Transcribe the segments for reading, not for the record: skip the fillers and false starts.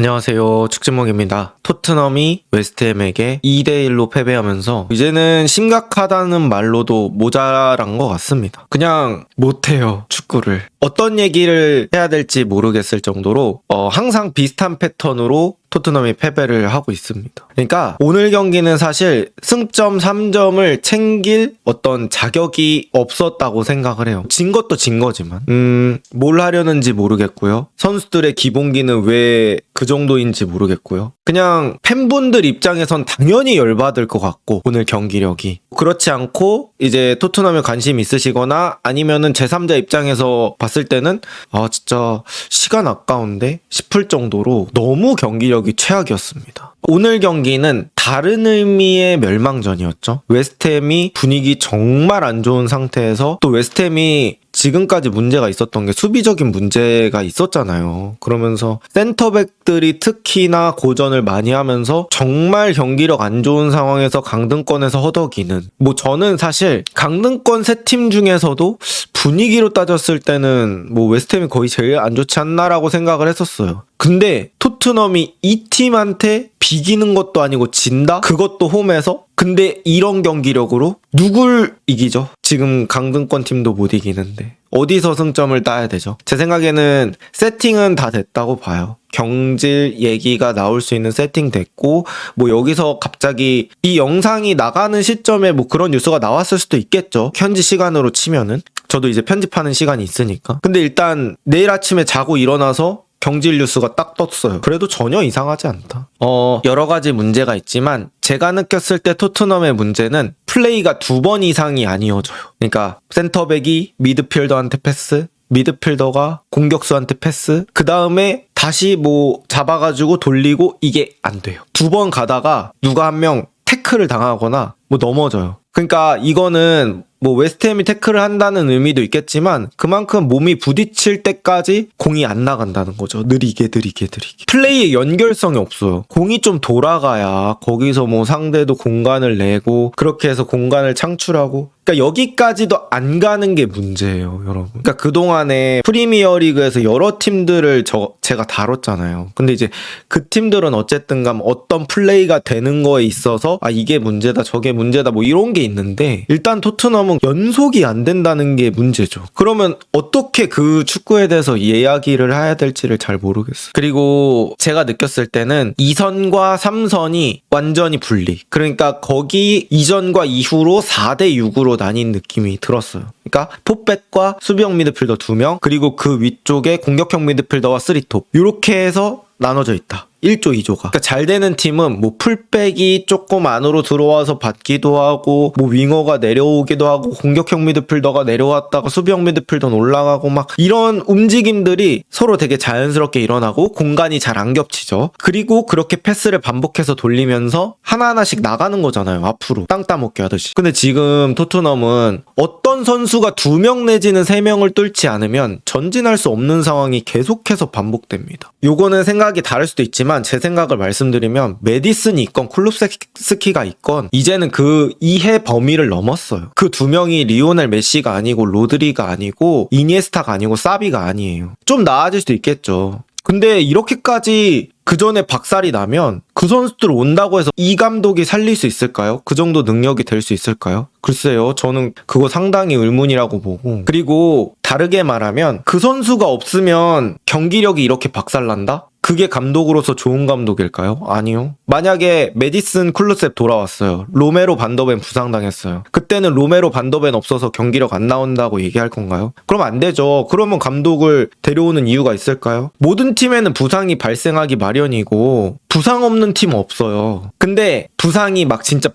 안녕하세요. 축진목입니다. 토트넘이 웨스트햄에게 2대1로 패배하면서 이제는 심각하다는 말로도 모자란 것 같습니다. 그냥 못해요, 축구를. 어떤 얘기를 해야 될지 모르겠을 정도로 항상 비슷한 패턴으로 토트넘이 패배를 하고 있습니다. 그러니까 오늘 경기는 사실 승점 3점을 챙길 어떤 자격이 없었다고 생각을 해요. 진 것도 진 거지만 뭘 하려는지 모르겠고요. 선수들의 기본기는 왜 그 정도인지 모르겠고요. 그냥 팬분들 입장에선 당연히 열받을 것 같고 오늘 경기력이 그렇지 않고 이제 토트넘에 관심 있으시거나 아니면은 제3자 입장에서 봤을 때는 진짜 시간 아까운데 싶을 정도로 너무 경기력이 최악이었습니다. 오늘 경기는 다른 의미의 멸망전이었죠. 웨스트햄이 분위기 정말 안 좋은 상태에서 또 웨스트햄이 지금까지 문제가 있었던 게 수비적인 문제가 있었잖아요. 그러면서 센터백들이 특히나 고전을 많이 하면서 정말 경기력 안 좋은 상황에서 강등권에서 허덕이는 저는 사실 강등권 세 팀 중에서도 분위기로 따졌을 때는 웨스트햄이 거의 제일 안 좋지 않나라고 생각을 했었어요. 근데 토트넘이 이 팀한테 비기는 것도 아니고 진다? 그것도 홈에서? 근데 이런 경기력으로 누굴 이기죠? 지금 강등권 팀도 못 이기는데 어디서 승점을 따야 되죠? 제 생각에는 세팅은 다 됐다고 봐요. 경질 얘기가 나올 수 있는 세팅 됐고 여기서 갑자기 이 영상이 나가는 시점에 그런 뉴스가 나왔을 수도 있겠죠. 현지 시간으로 치면은 저도 이제 편집하는 시간이 있으니까. 근데 일단 내일 아침에 자고 일어나서 경질 뉴스가 딱 떴어요. 그래도 전혀 이상하지 않다. 여러 가지 문제가 있지만 제가 느꼈을 때 토트넘의 문제는 플레이가 2번 이상이 안 이어져요. 그러니까 센터백이 미드필더한테 패스, 미드필더가 공격수한테 패스, 그 다음에 다시 잡아가지고 돌리고 이게 안 돼요. 2번 가다가 누가 한 명 태클을 당하거나 넘어져요. 그러니까 이거는 웨스트햄이 태클을 한다는 의미도 있겠지만 그만큼 몸이 부딪힐 때까지 공이 안 나간다는 거죠. 느리게. 플레이의 연결성이 없어요. 공이 좀 돌아가야 거기서 상대도 공간을 내고 그렇게 해서 공간을 창출하고 그러니까 여기까지도 안 가는 게 문제예요, 여러분. 그러니까 그동안에 프리미어리그에서 여러 팀들을 제가 다뤘잖아요. 근데 이제 그 팀들은 어쨌든 간 어떤 플레이가 되는 거에 있어서 이게 문제다 저게 문제다 이런 게 있는데 일단 토트넘은 연속이 안 된다는 게 문제죠. 그러면 어떻게 그 축구에 대해서 이야기를 해야 될지를 잘 모르겠어요. 그리고 제가 느꼈을 때는 2선과 3선이 완전히 분리. 그러니까 거기 이전과 이후로 4대 6으로 나뉜 느낌이 들었어요. 그러니까 포백과 수비형 미드필더 2명 그리고 그 위쪽에 공격형 미드필더와 3톱 이렇게 해서 나눠져 있다. 1조 2조가. 그러니까 잘 되는 팀은 풀백이 조금 안으로 들어와서 받기도 하고 윙어가 내려오기도 하고 공격형 미드필더가 내려왔다가 수비형 미드필더는 올라가고 이런 움직임들이 서로 되게 자연스럽게 일어나고 공간이 잘 안 겹치죠. 그리고 그렇게 패스를 반복해서 돌리면서 하나하나씩 나가는 거잖아요. 앞으로 땅 따먹기 하듯이. 근데 지금 토트넘은 어떤 선수가 2명 내지는 3명을 뚫지 않으면 전진할 수 없는 상황이 계속해서 반복됩니다. 요거는 생각이 다를 수도 있지만 제 생각을 말씀드리면 메디슨이 있건 쿨루프스키가 있건 이제는 그 이해 범위를 넘었어요. 그 2명이 리오넬 메시가 아니고 로드리가 아니고 이니에스타가 아니고 사비가 아니에요. 좀 나아질 수도 있겠죠. 근데 이렇게까지 그 전에 박살이 나면 그 선수들 온다고 해서 이 감독이 살릴 수 있을까요? 그 정도 능력이 될 수 있을까요? 글쎄요. 저는 그거 상당히 의문이라고 보고 그리고 다르게 말하면 그 선수가 없으면 경기력이 이렇게 박살난다? 그게 감독으로서 좋은 감독일까요? 아니요. 만약에 메디슨 쿨루셉 돌아왔어요. 로메로 반더벤 부상당했어요. 그때는 로메로 반더벤 없어서 경기력 안 나온다고 얘기할 건가요? 그럼 안 되죠. 그러면 감독을 데려오는 이유가 있을까요? 모든 팀에는 부상이 발생하기 마련이고 부상 없는 팀 없어요. 근데 부상이 진짜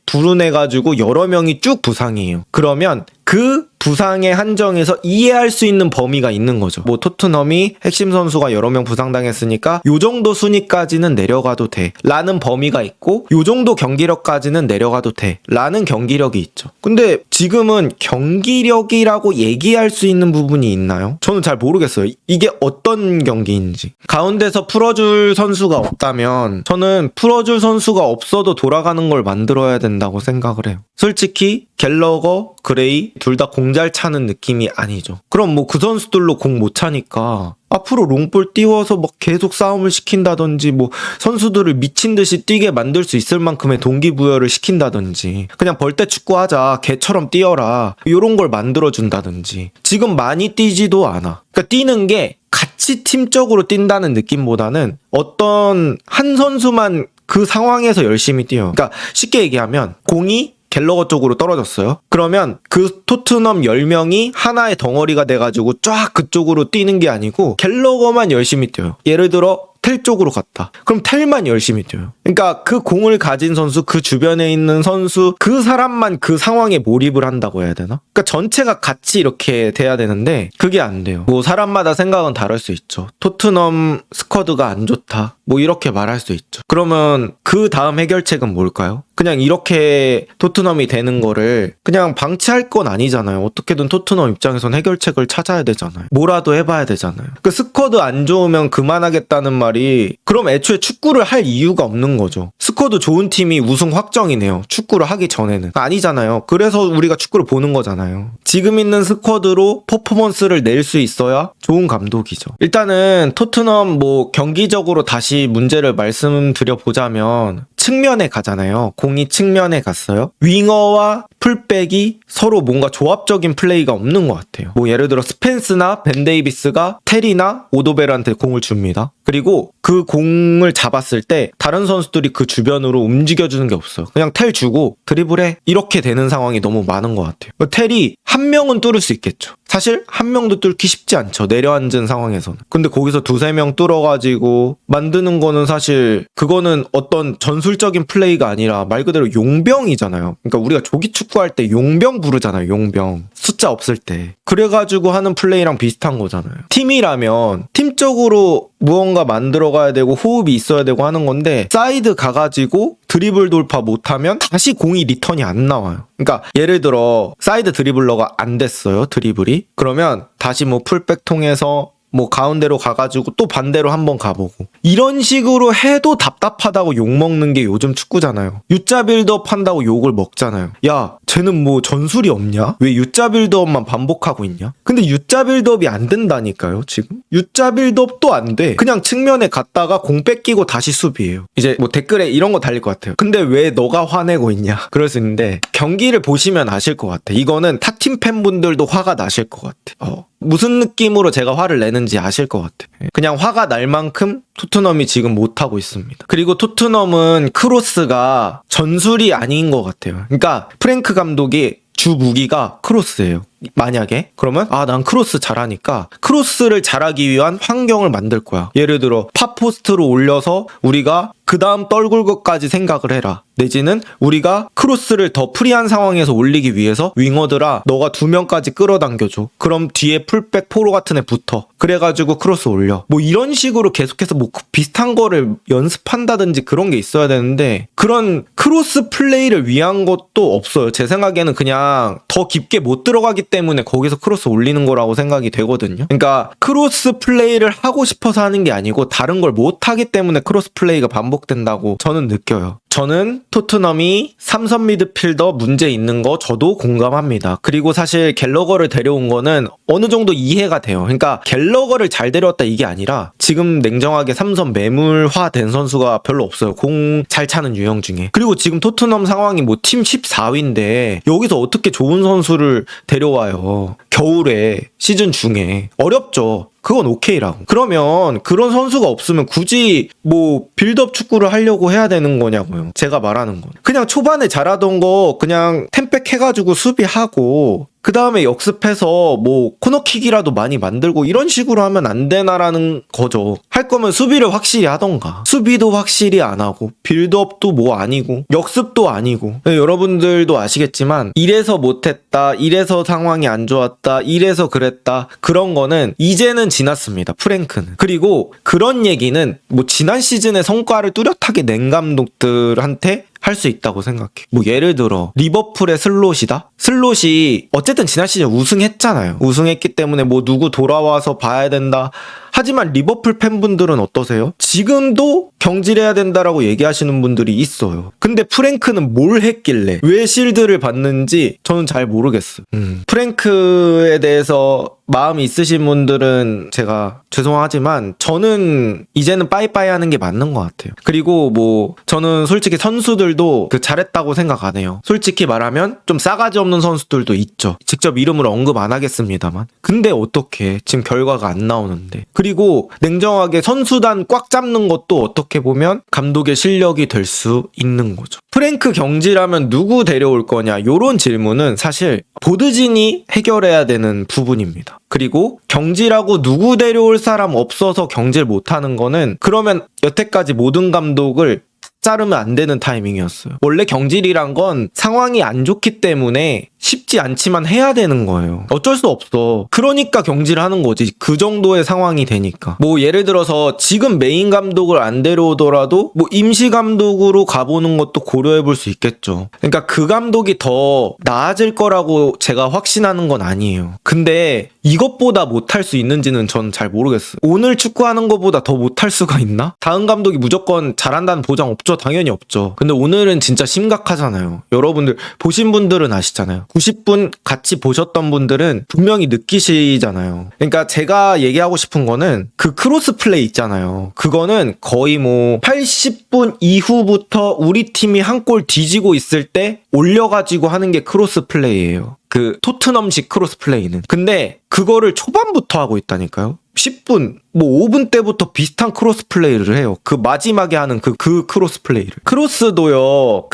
불운해가지고 여러 명이 쭉 부상이에요. 그러면 그 부상의 한정에서 이해할 수 있는 범위가 있는 거죠. 토트넘이 핵심 선수가 여러 명 부상당했으니까 요 정도 순위까지는 내려가도 돼 라는 범위가 있고 요 정도 경기력까지는 내려가도 돼 라는 경기력이 있죠. 근데 지금은 경기력이라고 얘기할 수 있는 부분이 있나요? 저는 잘 모르겠어요. 이게 어떤 경기인지. 가운데서 풀어줄 선수가 없다면 저는 풀어줄 선수가 없어도 돌아가는 걸 만들어야 된다고 생각을 해요. 솔직히 갤러거, 그레이 둘 다 공 잘 차는 느낌이 아니죠. 그럼 뭐 그 선수들로 공 못 차니까 앞으로 롱볼 띄워서 막 계속 싸움을 시킨다든지 뭐 선수들을 미친 듯이 뛰게 만들 수 있을 만큼의 동기부여를 시킨다든지 그냥 벌떼 축구하자 개처럼 뛰어라 이런 걸 만들어준다든지 지금 많이 뛰지도 않아. 그러니까 뛰는 게 같이 팀적으로 뛴다는 느낌보다는 어떤 한 선수만 그 상황에서 열심히 뛰어. 그러니까 쉽게 얘기하면 공이 갤러거 쪽으로 떨어졌어요. 그러면 그 토트넘 10명이 하나의 덩어리가 돼가지고 쫙 그쪽으로 뛰는 게 아니고 갤러거만 열심히 뛰어요. 예를 들어 텔 쪽으로 갔다. 그럼 텔만 열심히 뛰어요. 그러니까 그 공을 가진 선수, 그 주변에 있는 선수, 그 사람만 그 상황에 몰입을 한다고 해야 되나? 그러니까 전체가 같이 이렇게 돼야 되는데 그게 안 돼요. 뭐 사람마다 생각은 다를 수 있죠. 토트넘 스쿼드가 안 좋다. 뭐 이렇게 말할 수 있죠. 그러면 그 다음 해결책은 뭘까요? 그냥 이렇게 토트넘이 되는 거를 그냥 방치할 건 아니잖아요. 어떻게든 토트넘 입장에선 해결책을 찾아야 되잖아요. 뭐라도 해봐야 되잖아요. 그 스쿼드 안 좋으면 그만하겠다는 말이 그럼 애초에 축구를 할 이유가 없는 거죠. 스쿼드 좋은 팀이 우승 확정이네요. 축구를 하기 전에는. 아니잖아요. 그래서 우리가 축구를 보는 거잖아요. 지금 있는 스쿼드로 퍼포먼스를 낼 수 있어야 좋은 감독이죠. 일단은 토트넘 뭐 경기적으로 다시 문제를 말씀드려 보자면 측면에 가잖아요. 공이 측면에 갔어요. 윙어와 풀백이 서로 뭔가 조합적인 플레이가 없는 것 같아요. 뭐 예를 들어 스펜스나 벤 데이비스가 테리나 오도벨한테 공을 줍니다. 그리고 그 공을 잡았을 때 다른 선수들이 그 주변으로 움직여주는 게 없어요. 그냥 텔 주고 드리블해 이렇게 되는 상황이 너무 많은 것 같아요. 텔이 한 명은 뚫을 수 있겠죠. 사실 한 명도 뚫기 쉽지 않죠. 내려앉은 상황에서는. 근데 거기서 두세 명 뚫어가지고 만드는 거는 사실 그거는 어떤 전술적인 플레이가 아니라 말 그대로 용병이잖아요. 그러니까 우리가 조기 축구할 때 용병 부르잖아요. 용병. 숫자 없을 때. 그래가지고 하는 플레이랑 비슷한 거잖아요. 팀이라면 팀적으로 무언가 만들어가야 되고 호흡이 있어야 되고 하는 건데 사이드 가가지고 드리블 돌파 못하면 다시 공이 리턴이 안 나와요. 그러니까 예를 들어 사이드 드리블러가 안 됐어요. 드리블이. 그러면 다시 뭐 풀백 통해서 뭐 가운데로 가가지고 또 반대로 한번 가보고 이런 식으로 해도 답답하다고 욕먹는 게 요즘 축구잖아요. U자 빌드업 한다고 욕을 먹잖아요. 야 쟤는 뭐 전술이 없냐? 왜 U자 빌드업만 반복하고 있냐? 근데 U자 빌드업이 안 된다니까요 지금. U자 빌드업도 안 돼. 그냥 측면에 갔다가 공 뺏기고 다시 수비해요. 이제 뭐 댓글에 이런 거 달릴 것 같아요. 근데 왜 너가 화내고 있냐? 그럴 수 있는데 경기를 보시면 아실 것 같아. 이거는 타팀 팬분들도 화가 나실 것 같아. 무슨 느낌으로 제가 화를 내는지 아실 것 같아. 그냥 화가 날 만큼 토트넘이 지금 못하고 있습니다. 그리고 토트넘은 크로스가 전술이 아닌 것 같아요. 그러니까 프랭크 감독이 주 무기가 크로스예요. 만약에 그러면 난 크로스 잘하니까 크로스를 잘하기 위한 환경을 만들 거야. 예를 들어 팝포스트로 올려서 우리가 그 다음 떨굴 것까지 생각을 해라. 내지는 우리가 크로스를 더 프리한 상황에서 올리기 위해서 윙어들아 너가 2명까지 끌어당겨줘. 그럼 뒤에 풀백 포로 같은 애 붙어. 그래가지고 크로스 올려. 뭐 이런 식으로 계속해서 뭐 비슷한 거를 연습한다든지 그런 게 있어야 되는데 그런 크로스 플레이를 위한 것도 없어요. 제 생각에는 그냥 더 깊게 못 들어가기 때문에 거기서 크로스 올리는 거라고 생각이 되거든요. 그러니까 크로스 플레이를 하고 싶어서 하는 게 아니고 다른 걸 못 하기 때문에 크로스 플레이가 반복된다고 저는 느껴요. 저는 토트넘이 3선 미드필더 문제 있는 거 저도 공감합니다. 그리고 사실 갤러거를 데려온 거는 어느 정도 이해가 돼요. 그러니까 갤러거를 잘 데려왔다 이게 아니라 지금 냉정하게 3선 매물화 된 선수가 별로 없어요. 공 잘 차는 유형 중에. 그리고 지금 토트넘 상황이 뭐 팀 14위인데 여기서 어떻게 좋은 선수를 데려와요. 겨울에 시즌 중에. 어렵죠. 그건 오케이라고. 그러면 그런 선수가 없으면 굳이 뭐 빌드업 축구를 하려고 해야 되는 거냐고요. 제가 말하는 건. 그냥 초반에 잘하던 거 그냥 템백 해가지고 수비하고 그 다음에 역습해서 뭐 코너킥이라도 많이 만들고 이런 식으로 하면 안 되나라는 거죠. 할 거면 수비를 확실히 하던가. 수비도 확실히 안 하고 빌드업도 뭐 아니고 역습도 아니고. 네, 여러분들도 아시겠지만 이래서 못했다, 이래서 상황이 안 좋았다, 이래서 그랬다 그런 거는 이제는 지났습니다. 프랭크는. 그리고 그런 얘기는 뭐 지난 시즌의 성과를 뚜렷하게 낸 감독들한테 할 수 있다고 생각해. 뭐 예를 들어 리버풀의 슬롯이다? 슬롯이 어쨌든 지난 시즌 우승했잖아요. 우승했기 때문에 뭐 누구 돌아와서 봐야 된다 하지만 리버풀 팬분들은 어떠세요? 지금도 경질해야 된다라고 얘기하시는 분들이 있어요. 근데 프랭크는 뭘 했길래 왜 실드를 받는지 저는 잘 모르겠어요. 프랭크에 대해서 마음이 있으신 분들은 제가 죄송하지만 저는 이제는 빠이빠이 하는 게 맞는 것 같아요. 그리고 뭐 저는 솔직히 선수들도 잘했다고 생각 안 해요. 솔직히 말하면 좀 싸가지 없는 선수들도 있죠. 직접 이름을 언급 안 하겠습니다만. 근데 어떻게 지금 결과가 안 나오는데. 그리고 냉정하게 선수단 꽉 잡는 것도 어떻게 보면 감독의 실력이 될 수 있는 거죠. 프랭크 경질하면 누구 데려올 거냐 요런 질문은 사실 보드진이 해결해야 되는 부분입니다. 그리고 경질하고 누구 데려올 사람 없어서 경질 못하는 거는 그러면 여태까지 모든 감독을 자르면 안 되는 타이밍이었어요. 원래 경질이란 건 상황이 안 좋기 때문에 쉽지 않지만 해야 되는 거예요. 어쩔 수 없어. 그러니까 경질하는 거지. 그 정도의 상황이 되니까. 뭐 예를 들어서 지금 메인 감독을 안 데려오더라도 뭐 임시 감독으로 가보는 것도 고려해 볼 수 있겠죠. 그러니까 그 감독이 더 나아질 거라고 제가 확신하는 건 아니에요. 근데 이것보다 못할 수 있는지는 전 잘 모르겠어요. 오늘 축구하는 것보다 더 못할 수가 있나? 다음 감독이 무조건 잘한다는 보장 없죠. 당연히 없죠. 근데 오늘은 진짜 심각하잖아요. 여러분들 보신 분들은 아시잖아요. 90분 같이 보셨던 분들은 분명히 느끼시잖아요. 그러니까 제가 얘기하고 싶은 거는 그 크로스 플레이 있잖아요. 그거는 거의 뭐 80분 이후부터 우리 팀이 한 골 뒤지고 있을 때 올려가지고 하는 게 크로스 플레이예요. 그 토트넘식 크로스 플레이는. 근데 그거를 초반부터 하고 있다니까요. 10분, 뭐 5분 때부터 비슷한 크로스 플레이를 해요. 그 마지막에 하는 그 크로스 플레이를. 크로스도요,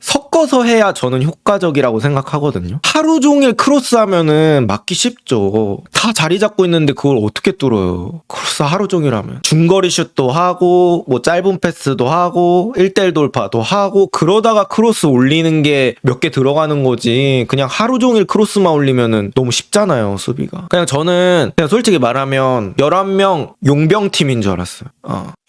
섞어서 해야 저는 효과적이라고 생각하거든요. 하루 종일 크로스 하면은 막기 쉽죠. 다 자리 잡고 있는데 그걸 어떻게 뚫어요. 크로스 하루 종일 하면. 중거리 슛도 하고, 뭐 짧은 패스도 하고, 1대1 돌파도 하고, 그러다가 크로스 올리는 게 몇 개 들어가는 거지. 그냥 하루 종일 크로스만 올리면은 너무 쉽잖아요, 수비가. 그냥 솔직히 말하면 11명 용병팀인 줄 알았어요.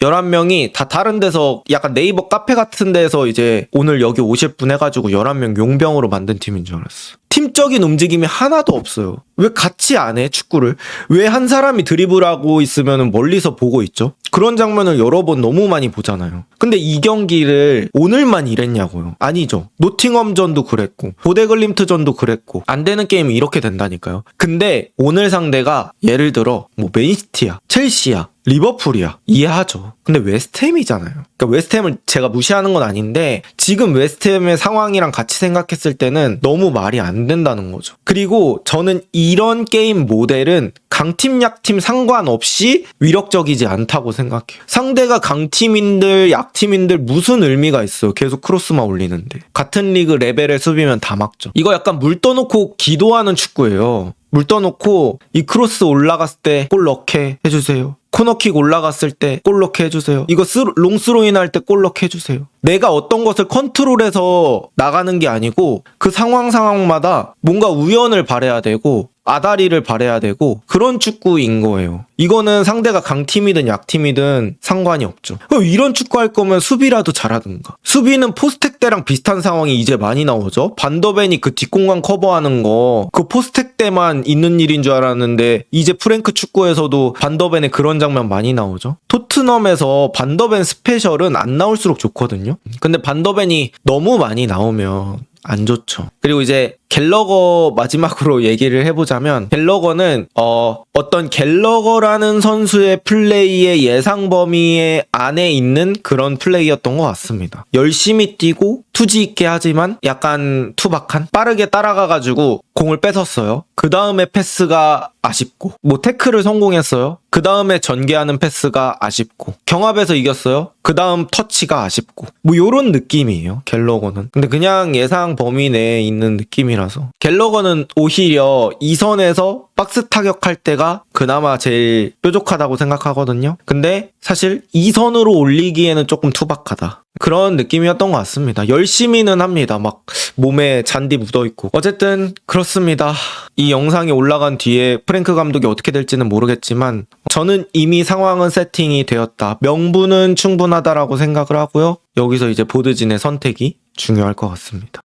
11명이 다 다른 데서 약간 네이버 카페 같은 데서 이제 오늘 여기 오실 분 해가지고 11명 용병으로 만든 팀인 줄 알았어. 팀적인 움직임이 하나도 없어요. 왜 같이 안 해, 축구를? 왜 한 사람이 드리블하고 있으면 멀리서 보고 있죠? 그런 장면을 여러 번 너무 많이 보잖아요. 근데 이 경기를 오늘만 이랬냐고요. 아니죠. 노팅엄전도 그랬고 보데글림트전도 그랬고 안 되는 게임이 이렇게 된다니까요. 근데 오늘 상대가 예를 들어 뭐 맨시티야, 첼시야, 리버풀이야. 이해하죠. 근데 웨스트햄이잖아요. 그러니까 웨스트햄을 제가 무시하는 건 아닌데 지금 웨스트햄의 상황이랑 같이 생각했을 때는 너무 말이 안 된다는 거죠. 그리고 저는 이런 게임 모델은 강팀 약팀 상관없이 위력적이지 않다고 생각해요. 상대가 강팀인들 약팀인들 무슨 의미가 있어요. 계속 크로스만 올리는데. 같은 리그 레벨의 수비면 다 막죠. 이거 약간 물 떠놓고 기도하는 축구예요. 물 떠놓고 이 크로스 올라갔을 때 골 넣게 해주세요. 코너킥 올라갔을 때 골 넣게 해주세요. 이거 롱스로인 할 때 골 넣게 해주세요. 내가 어떤 것을 컨트롤해서 나가는 게 아니고 그 상황마다 뭔가 우연을 바라야 되고 아다리를 바라야 되고 그런 축구인 거예요. 이거는 상대가 강팀이든 약팀이든 상관이 없죠. 그럼 이런 축구 할 거면 수비라도 잘하든가. 수비는 포스텍 때랑 비슷한 상황이 이제 많이 나오죠. 반더벤이 그 뒷공간 커버하는 거 그 포스텍 때만 있는 일인 줄 알았는데 이제 프랭크 축구에서도 반더벤의 그런 장면 많이 나오죠. 토트넘에서 반더벤 스페셜은 안 나올수록 좋거든요. 근데 반더벤이 너무 많이 나오면 안 좋죠. 그리고 이제 갤러거 마지막으로 얘기를 해보자면 갤러거는 어떤 갤러거라는 선수의 플레이의 예상 범위 안에 있는 그런 플레이였던 것 같습니다. 열심히 뛰고 투지 있게 하지만 약간 투박한 빠르게 따라가가지고 공을 뺏었어요. 그 다음에 패스가 아쉽고 뭐 태클을 성공했어요. 그 다음에 전개하는 패스가 아쉽고 경합에서 이겼어요. 그 다음 터치가 아쉽고 뭐 요런 느낌이에요. 갤러거는. 근데 그냥 예상 범위 내에 있는 느낌이라서 갤러거는 오히려 2선에서 박스 타격할 때가 그나마 제일 뾰족하다고 생각하거든요. 근데 사실 2선으로 올리기에는 조금 투박하다. 그런 느낌이었던 것 같습니다. 열심히는 합니다. 막 몸에 잔디 묻어있고. 어쨌든 그렇습니다. 이 영상이 올라간 뒤에 프랭크 감독이 어떻게 될지는 모르겠지만 저는 이미 상황은 세팅이 되었다. 명분은 충분하다라고 생각을 하고요. 여기서 이제 보드진의 선택이 중요할 것 같습니다.